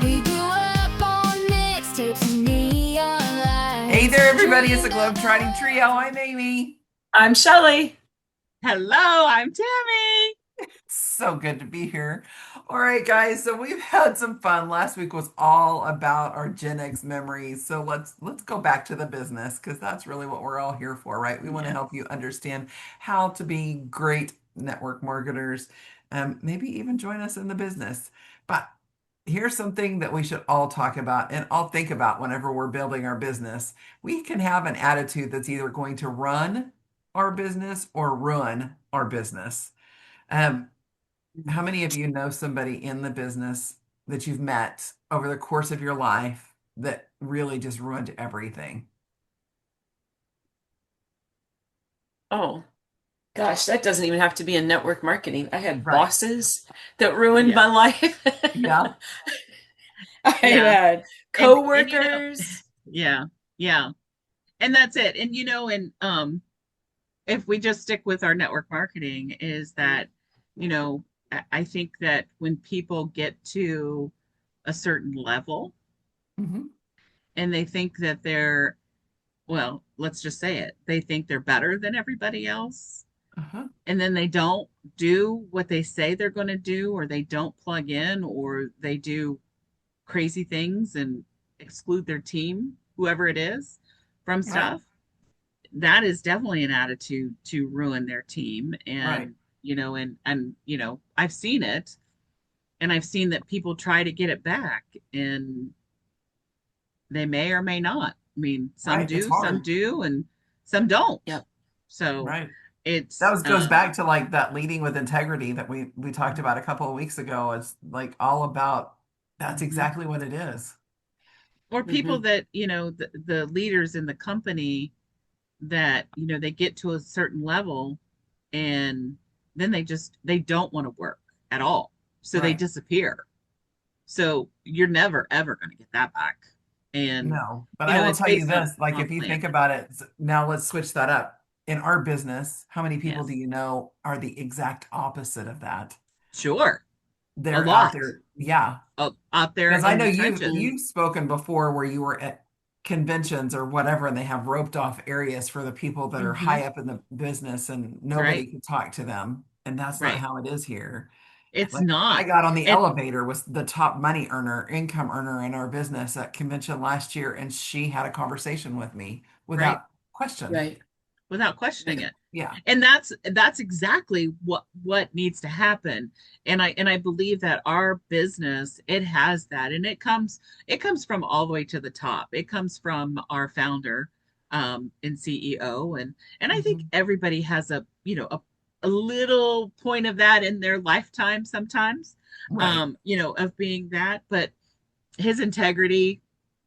We grew up on mixtapes and neon Hey lights. there, everybody. It's the GlobeTrotting Trio. I'm Amy. I'm Shelley. Hello, I'm Tammy. So good to be here. All right, guys. So we've had some fun. Last week was all about our Gen X memories. So let's go back to the business because that's really what we're all here for, right? We want to Yes. help you understand how to be great network marketers, maybe even join us in the business. But here's something that we should all talk about and all think about whenever we're building our business. We can have an attitude that's either going to run our business or ruin our business. Um, how many of you know somebody in the business that you've met over the course of your life that really just ruined everything? Oh, gosh, that doesn't even have to be in network marketing. I had Right. bosses that ruined Yeah. my life. Yeah. I've Yeah. had And coworkers. yeah, yeah. And that's it. And if we just stick with our network marketing, is that, you know, I think that when people get to a certain level Hmm. and they think that they're, well, let's just say it, they think they're better than everybody else, Uh-huh. and then they don't do what they say they're going to do, or they don't plug in, or they do crazy things and exclude their team, whoever it is, from Right. stuff, that is definitely an attitude to ruin their team. Right. And, I've seen it, and I've seen that people try to get it back, and they may or may not. I mean, Right. It's some hard. do, and some don't. Yep. So Right. That it's, was goes back to like that leading with integrity that we talked about a couple of weeks ago. It's like all about that's mhm. exactly what it is. Or people Hmm. that, the leaders in the company that, they get to a certain level, and then they don't want to work at all. So they Right. disappear. So you're never ever going to get that back. And No, but I will it's tell you based on this, like if comp you plan. think about it, now let's switch that up. In our business, how many people do Yes. you know are the exact opposite of that? Sure. A They're out lot. there, yeah. Out there Because I in know the you've trenches. you've spoken before where you were at conventions or whatever, and they have roped off areas for the people that are Hmm. high up in the business and nobody Right. can talk to them. And that's not Right. how it is here. It's Like I not. got on the And elevator with the top money earner, income earner in our business at convention last year, and she had a conversation with me right. without question. Right. Without questioning it. Yeah, And that's exactly what needs to happen. And I believe that our business, it has that, and it comes from all the way to the top. It comes from our founder, and CEO, and I think hmm, everybody has a little point of that in their lifetime sometimes, right. of being that. But his integrity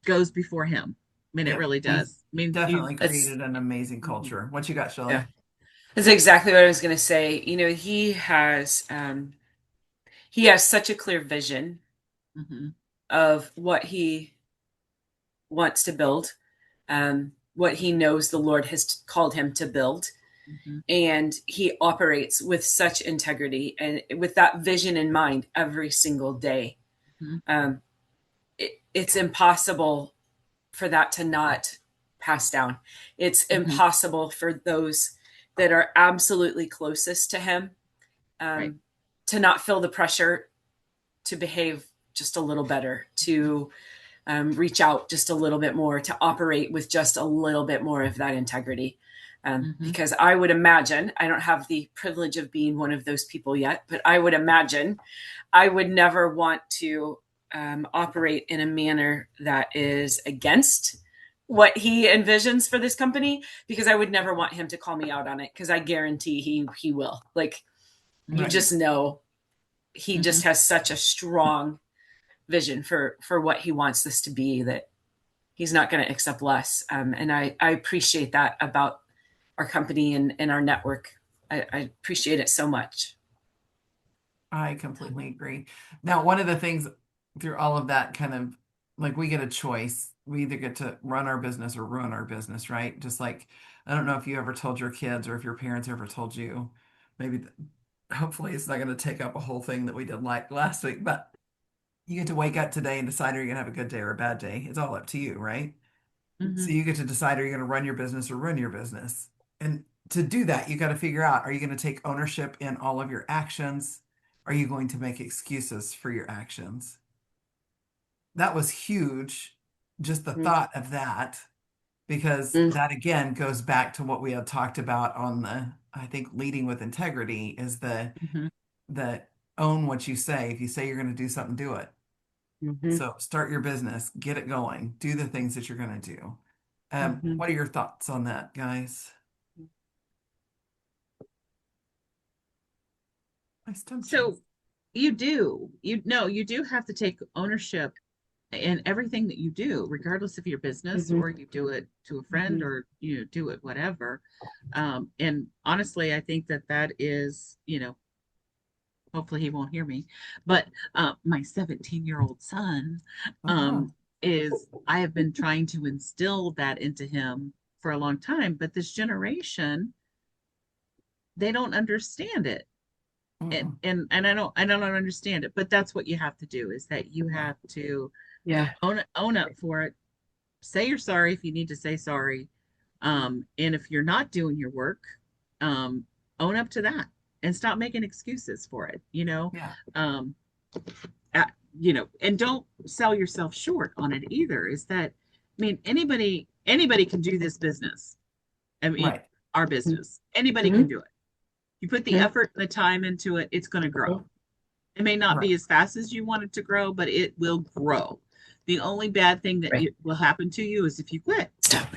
goes before him. I mean, it Yeah, really he's does. I mean, you. definitely That's created an amazing Mhm. culture. What you got, yeah. Shelley? That's exactly what I was going to say. He has such a clear vision Mhm. of what he wants to build, what he knows the Lord has called him to build. Mhm. And he operates with such integrity and with that vision in mind every single day. Mhm. Um, it's impossible for that to not pass down. It's Mhm. impossible for those that are absolutely closest to him Right. um, to not feel the pressure to behave just a little better, to reach out just a little bit more, to operate with just a little bit more of that integrity. Mhm. Because I would imagine, I don't have the privilege of being one of those people yet, but I would imagine I would never want to operate in a manner that is against what he envisions for this company, because I would never want him to call me out on it, because I guarantee he will. Like, you Right. just know he just Mhm. has such a strong vision for what he wants this to be, that he's not going to accept less. And I appreciate that about our company and our network. I appreciate it so much. I completely agree. Now, one of the things through all of that kind of like we get a choice. We either get to run our business or ruin our business, right? Just like I don't know if you ever told your kids or if your parents ever told you. Maybe hopefully it's not going to take up a whole thing that we did like last week, but You get to wake up today and decide are you going to have a good day or a bad day. It's all up to you, right? So Mhm. you get to decide are you going to run your business or run your business. And to do that, you got to figure out are you going to take ownership in all of your actions? Are you going to make excuses for your actions? That was huge, just the Mhm. thought of that, because that again goes back to what we had talked about on the, I think, leading with integrity is Mhm. the own what you say. If you say you're going to do something, do it. Mhm. So start your business, get it going, do the things that you're going to do. Mhm. What are your thoughts on that, guys? My stump cheese. So you do have to take ownership in everything that you do, regardless of your business Mhm. or you do it to a friend Mhm. or you do it whatever. And honestly, I think that that is, hopefully he won't hear me, but my 17-year-old son Uh-huh. um, is, I have been trying to instill that into him for a long time, but this generation, they don't understand it. And, Mm-mm. and I don't understand it, but that's what you have to do is that you Yeah. have to Yeah. own up for it. Say you're sorry if you need to say sorry. And if you're not doing your work, um, own up to that and stop making excuses for it, Yeah. um, and don't sell yourself short on it either. Is that, I mean, anybody can do this business. I mean, Right. our business, anybody can do it. You put the Mhm. effort and the time into it, it's going to grow. It may not Right. be as fast as you want it to grow, but it will grow. The only bad thing that Right. will happen to you is if you quit. Stop.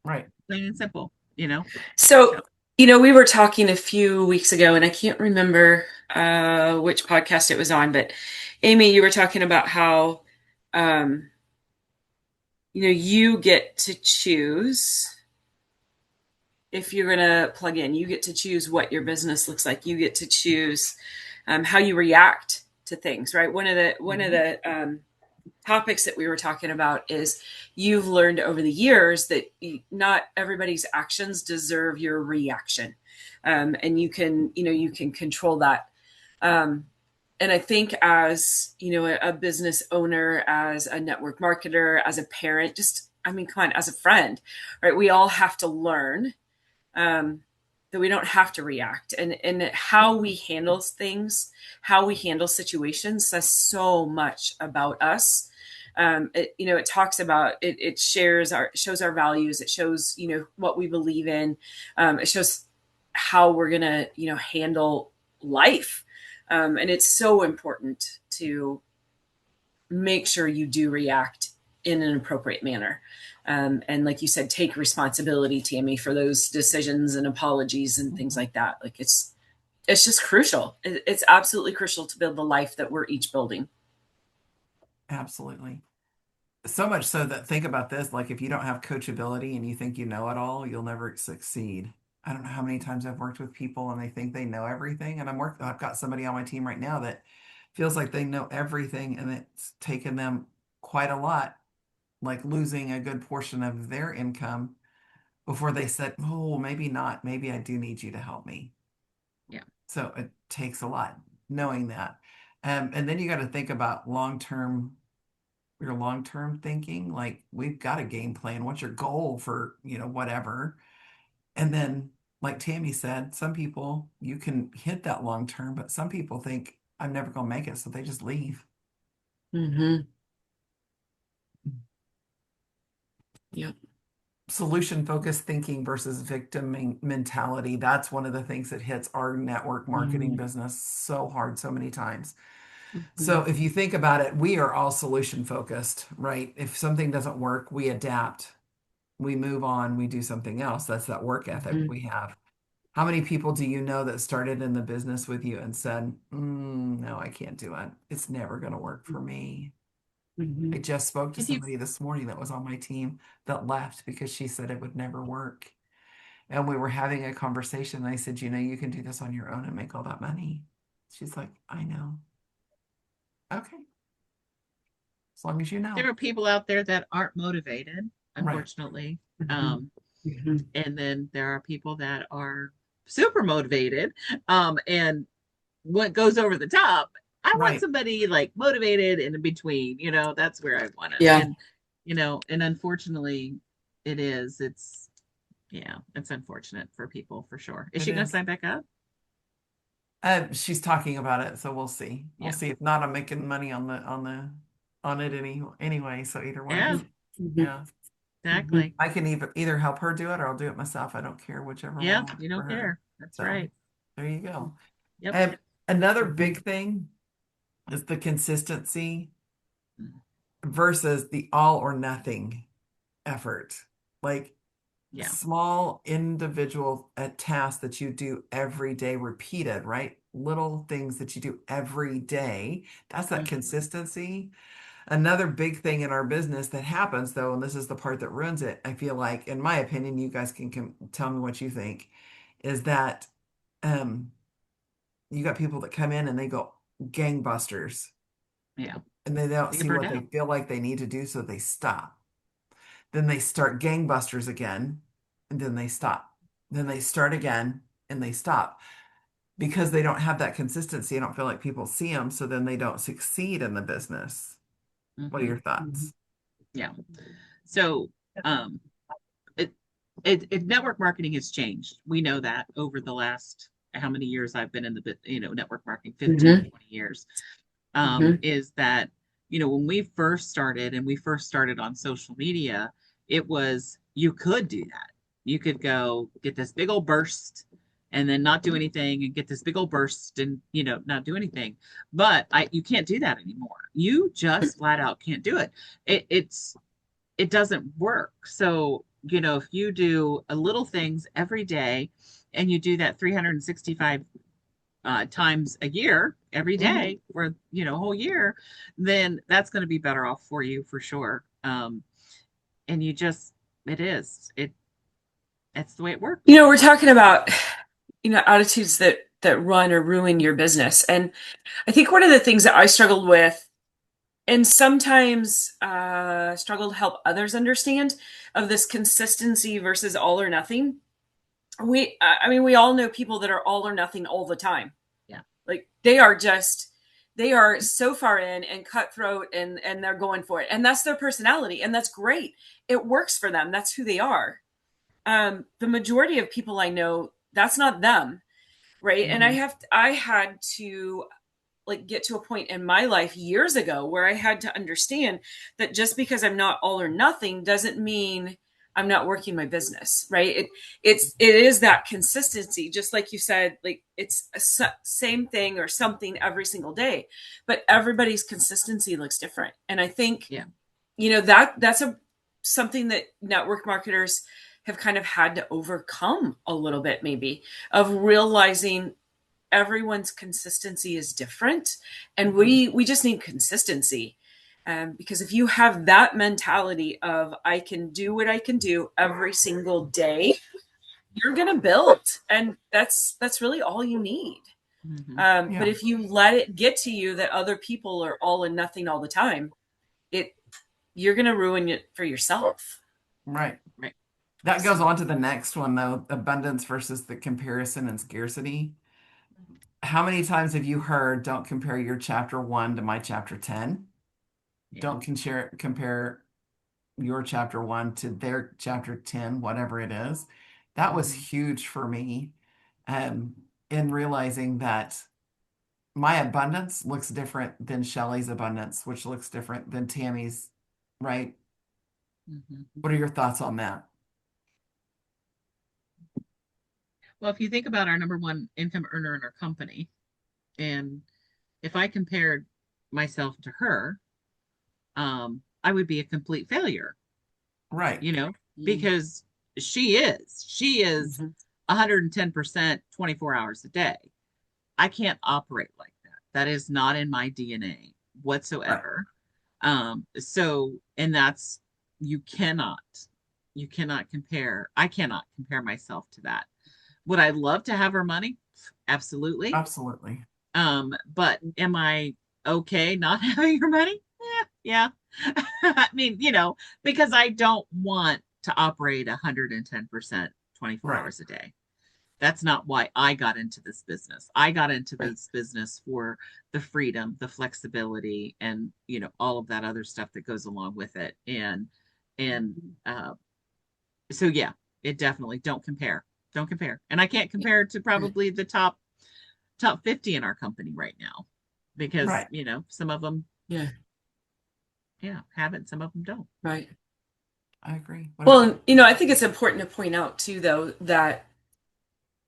Right. Plain and simple. So, So, we were talking a few weeks ago, and I can't remember which podcast it was on, but Amy, you were talking about how, um, you get to choose if you're going to plug in. You get to choose what your business looks like. You get to choose how you react to things, right? One of Mhm. the topics that we were talking about is you've learned over the years that not everybody's actions deserve your reaction, and you can control that. Um, and I think as a business owner, as a network marketer, as a parent, just I mean, come on, as a friend, right? We all have to learn um, that we don't have to react, and how we handle things, how we handle situations says so much about us. It talks about it. It shows our values. It shows what we believe in. It shows how we're gonna handle life, and it's so important to make sure you do react in an appropriate manner. And like you said, take responsibility, Tammy, for those decisions and apologies and things Mhm. like that. Like it's just crucial. It's absolutely crucial to build the life that we're each building. Absolutely. So much so that think about this, like if you don't have coachability and you think you know it all, you'll never succeed. I don't know how many times I've worked with people and they think they know everything. And I've got somebody on my team right now that feels like they know everything and it's taken them quite a lot, like losing a good portion of their income before they said, oh, maybe not. Maybe I do need you to help me. yeah. So it takes a lot knowing that. And then you got to think about your long-term thinking. Like we've got a game plan. What's your goal for, whatever? And then, like Tammy said, some people you can hit that long term, but some people think I'm never going to make it. So they just leave. Mm-hmm. Yep. Solution focused thinking versus victim mentality. That's one of the things that hits our network marketing business so hard so many times. Mm-hmm. So if you think about it, we are all solution focused, right? If something doesn't work, we adapt, we move on, we do something else. That's that work ethic Mm-hmm. we have. How many people do you know that started in the business with you and said, no, I can't do it. It's never going to work for me. Mm-hmm. I just spoke to If you somebody this morning that was on my team that left because she said it would never work. And we were having a conversation. And I said, you can do this on your own and make all that money. She's like, I know. Okay. As long as you There know. are people out there that aren't motivated, Right. unfortunately. Mm-hmm. Um, Mm-hmm. and then there are people that are super motivated. And what goes over the top I want Right. somebody like motivated and in between, that's where I want it. Yeah. And unfortunately it's unfortunate for people for sure. Is It she going to is. sign back up? She's talking about it, so we'll see. We'll Yeah. see. If not, I'm making money on it anyway. So either way, Yeah, yeah. exactly. I can either help her do it or I'll do it myself. I don't care, whichever one Yeah, works you for don't her. care. That's So right. there you go. Yep. And another big thing is the consistency versus the all or nothing effort. Like Yeah. small individual tasks that you do every day, repeated, right? Little things that you do every day. That's that Mhm. consistency. Another big thing in our business that happens, though, and this is the part that ruins it, I feel like, in my opinion, you guys can tell me what you think, is that um, you got people that come in and they go gangbusters Yeah. and they don't They get see burned what they out. feel like they need to do, so they stop. Then they start gangbusters again, and then they stop. Then they start again and they stop because they don't have that consistency. I don't feel like people see them, so then they don't succeed in the business. What are Mhm. your thoughts? Yeah. So, um, network marketing has changed. We know that over the last how many years I've been in the network marketing, 15, 20 years. Is that when we first started and we first started on social media, it was you could do that. You could go get this big old burst and then not do anything and get this big old burst and not do anything. But you can't do that anymore. You just flat out can't do it. It doesn't work. So, if you do a little things every day and you do that 365 times a year, every day for, a whole year, then that's going to be better off for you for sure. And it's the way it works. We're talking about, attitudes that run or ruin your business. And I think one of the things that I struggled with and sometimes struggle to help others understand of this consistency versus all or nothing. We all know people that are all or nothing all the time. Yeah. Like they are so far in and cutthroat and they're going for it. And that's their personality. And that's great. It works for them. That's who they are. The majority of people I know, that's not them. Right. And I had to get to a point in my life years ago where I had to understand that just because I'm not all or nothing doesn't mean I'm not working my business, right? It is that consistency, just like you said, like it's a same thing or something every single day, but everybody's consistency looks different. And I think, that's something that network marketers have kind of had to overcome a little bit, maybe, of realizing everyone's consistency is different, and we just need consistency. Because if you have that mentality of I can do what I can do every single day, you're gonna build, and that's really all you need. But if you let it get to you that other people are all and nothing all the time, you're gonna ruin it for yourself. Right. Right. That goes on to the next one, though, abundance versus the comparison and scarcity. How many times have you heard, don't compare your chapter 1 to my chapter 10? Yeah. Don't compare your chapter 1 to their chapter 10, whatever it is. That was huge for me, in realizing that my abundance looks different than Shelley's abundance, which looks different than Tammy's, right? What are your thoughts on that? Well, if you think about our number one income earner in our company, and if I compared myself to her, I would be a complete failure, Right. because she is 110% 24 hours a day. I can't operate like that. That is not in my DNA whatsoever. Right. And that's, you cannot compare. I cannot compare myself to that. Would I love to have her money? Absolutely. Absolutely. But am I okay not having her money? Yeah. I mean, because I don't want to operate 110% 24 hours a day. That's not why I got into this business. I got into this business for the freedom, the flexibility, and all of that other stuff that goes along with it. And so yeah, it definitely don't compare. Don't compare. And I can't compare it to probably the top 50 in our company right now because Right. some of them Yeah. have it, some of them don't. Right. I agree. What about Well, I think it's important to point out too, though, that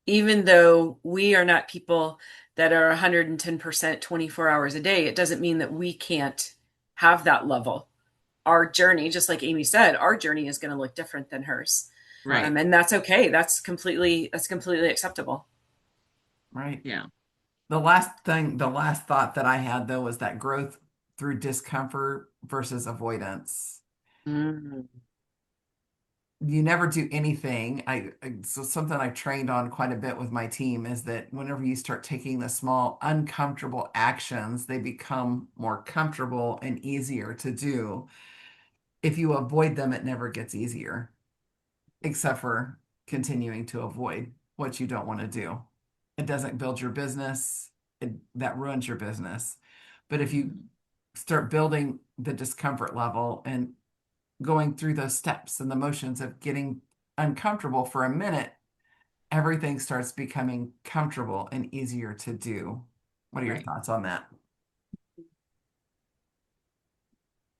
even though we are not people that are 110% 24 hours a day, it doesn't mean that we can't have that level. Our journey, just like Amy said, our journey is going to look different than hers. Right. And that's okay. That's completely acceptable. right? Yeah. The last thought that I had though was that growth through discomfort versus avoidance. Mm. You never do anything. So something I trained on quite a bit with my team is that whenever you start taking the small uncomfortable actions, they become more comfortable and easier to do. If you avoid them, it never gets easier, except for continuing to avoid what you don't want to do. It doesn't build your business. That ruins your business. But if you start building the discomfort level and going through those steps and the motions of getting uncomfortable for a minute, everything starts becoming comfortable and easier to do. What are your Right. thoughts on that?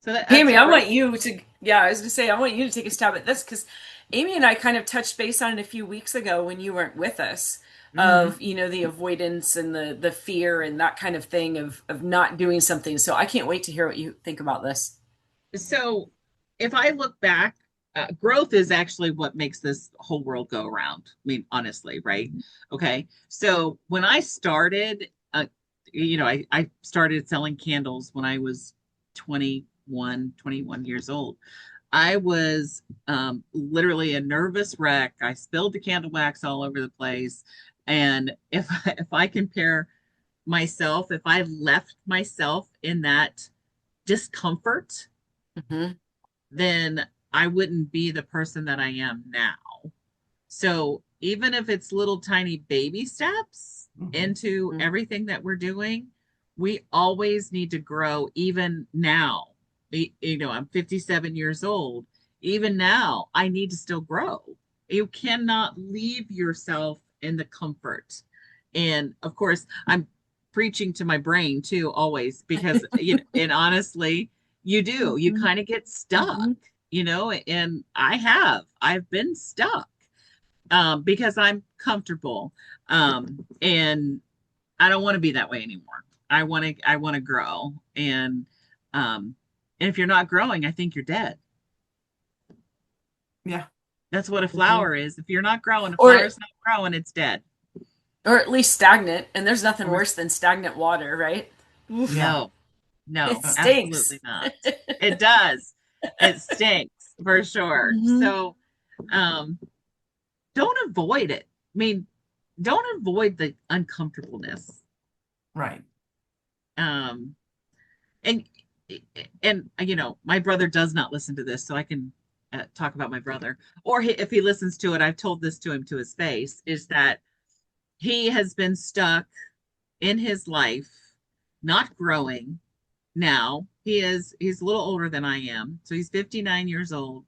So that's Amy, I growth. want you to, I was going to say, I want you to take a stab at this because Amy and I kind of touched base on it a few weeks ago when you weren't with us Mhm. of, the avoidance and the fear and that kind of thing of not doing something. So I can't wait to hear what you think about this. So if I look back, growth is actually what makes this whole world go around. I mean, honestly, right? Okay. So when I started, I started selling candles when I was 21 years old. I was literally a nervous wreck. I spilled the candle wax all over the place. And if I compare myself, if I left myself in that discomfort, Mm-hmm. then I wouldn't be the person that I am now. So even if it's little tiny baby steps Mhm. into everything that we're doing, we always need to grow even now. I'm 57 years old. Even now, I need to still grow. You cannot leave yourself in the comfort. And of course, I'm preaching to my brain too, always, because, and honestly, you do, you kind of get stuck, Mm-hmm. and I've been stuck because I'm comfortable. And I don't want to be that way anymore. I want to grow. And if you're not growing, I think you're dead. Yeah. That's what a flower is. If you're not growing, a Or flower's not growing, it's dead. or at least stagnant. And there's nothing Or- worse than stagnant water, right? Oof, Yeah. No, it no, Uh, stinks. absolutely not. It does. It stinks for sure. Mm-hmm. So um don't avoid it. I mean, don't avoid the uncomfortableness. right. Um and my brother does not listen to this, so I can talk about my brother. Or if he listens to it, I've told this to him to his face, is that he has been stuck in his life, not growing. Now he's a little older than I am, so he's 59 years old,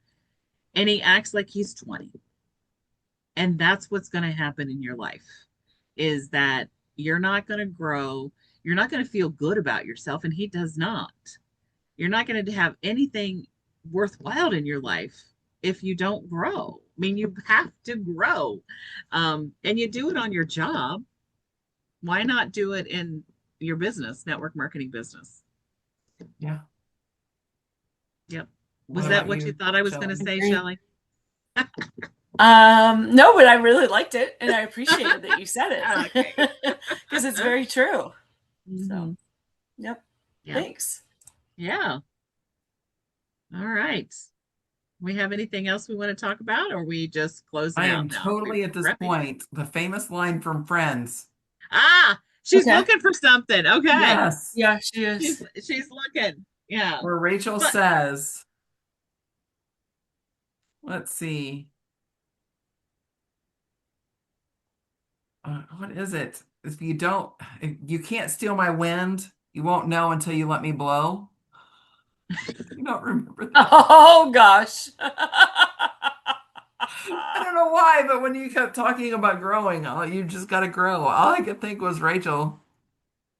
and he acts like he's 20. And that's what's going to happen in your life, is that you're not going to grow, you're not going to feel good about yourself, and he does not. You're not going to have anything worthwhile in your life if you don't grow. I mean, you have to grow. And you do it on your job. Why not do it in your business, network marketing business? Yeah. Yep. What Was that about what you you, thought I was going to Shelley? say, Agree. Shelley? No, but I really liked it and I appreciated that you said Okay. it because it's very true. So, Mhm. yep. Yeah. Thanks. Yeah. All right. We have anything else we want to talk about, or are we just closing I out am now? We're totally at this wrapping. point, the famous line from Friends. She's Okay. looking for something. Okay. Yes. Yeah, she is. She's looking. Yeah. Where Rachel But says, let's see. what is it? If you can't steal my wind, you won't know until you let me blow. You don't remember that? Oh gosh. I don't know why, but when you kept talking about growing, you just got to grow. All I could think was, Rachel,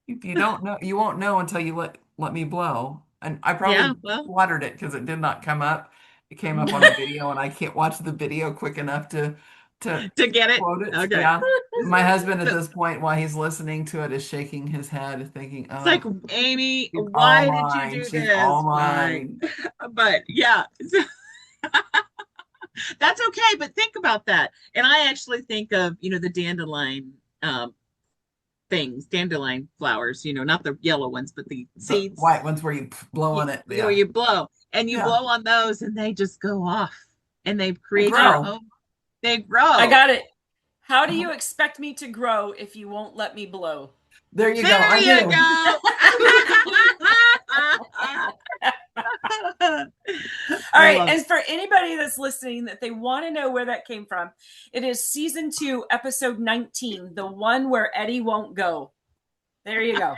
if you don't know, you won't know until you let me blow. And I Yeah, probably well, slaughtered it because it did not come up. It came up on the video, and I can't watch the video quick enough to to get it. quote it. Okay. Yeah. My husband at So this point, while he's listening to it, is shaking his head, thinking, it's "Oh, like, Amy, she's all why did you mine. do She's all this? Why? mine." But yeah, so that's okay. But think about that. And I actually think of, the dandelion dandelion flowers, not the yellow ones, but the The seeds white ones where you blow on it. where Yeah. you blow and you Yeah. blow on those and they just go off and they They create their grow. own, they grow. I got it. How do Uh-huh. you expect me to grow if you won't let me blow? There you go. There I you knew. go. All right. love And for anybody that's listening that they want to know where that came from, it is season 2, episode 19, the one where Eddie won't go. There you go.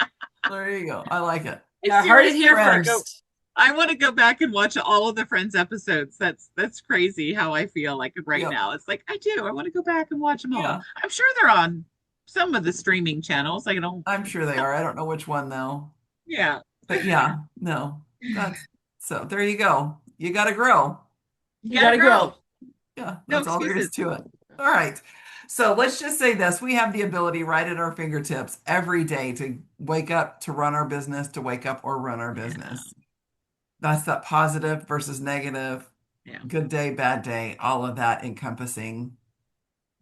There you go. I like it. You heard it here Friends. first. I want to go back and watch all of the Friends episodes. That's crazy how I feel like right Yep. now. It's like I do. I want to go back and watch them all. Yeah. I'm sure they're on some of the streaming channels. I don't. I'm sure they are. I don't know which one though. Yeah. But yeah, no. So there you go. You got to grow. You gotta grow. Yeah, No that's all there is excuses. to it. All right. So let's just say this. We have the ability right at our fingertips every day to wake up, to run our business, to wake up or run our business. That's that positive versus negative, Yeah. good day, bad day, all of that encompassing.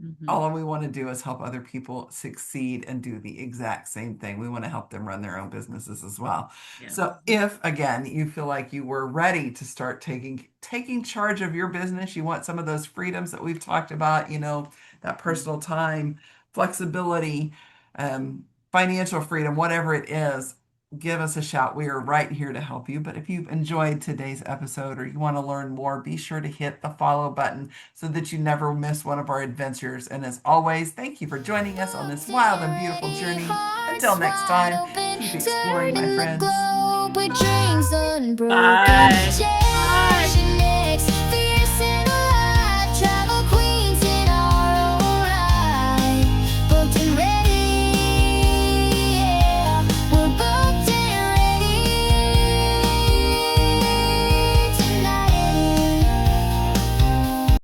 Mhm. All we want to do is help other people succeed and do the exact same thing. We want to help them run their own businesses as well. Yeah. So if again you feel like you were ready to start taking charge of your business, you want some of those freedoms that we've talked about, that personal time, flexibility, financial freedom, whatever it is, give us a shout. We are right here to help you. But if you've enjoyed today's episode or you want to learn more, be sure to hit the follow button so that you never miss one of our adventures. And as always, thank you for joining us on this wild and beautiful journey. Until next time, keep exploring, my friends. With dreams unbroken. Bye. Chasing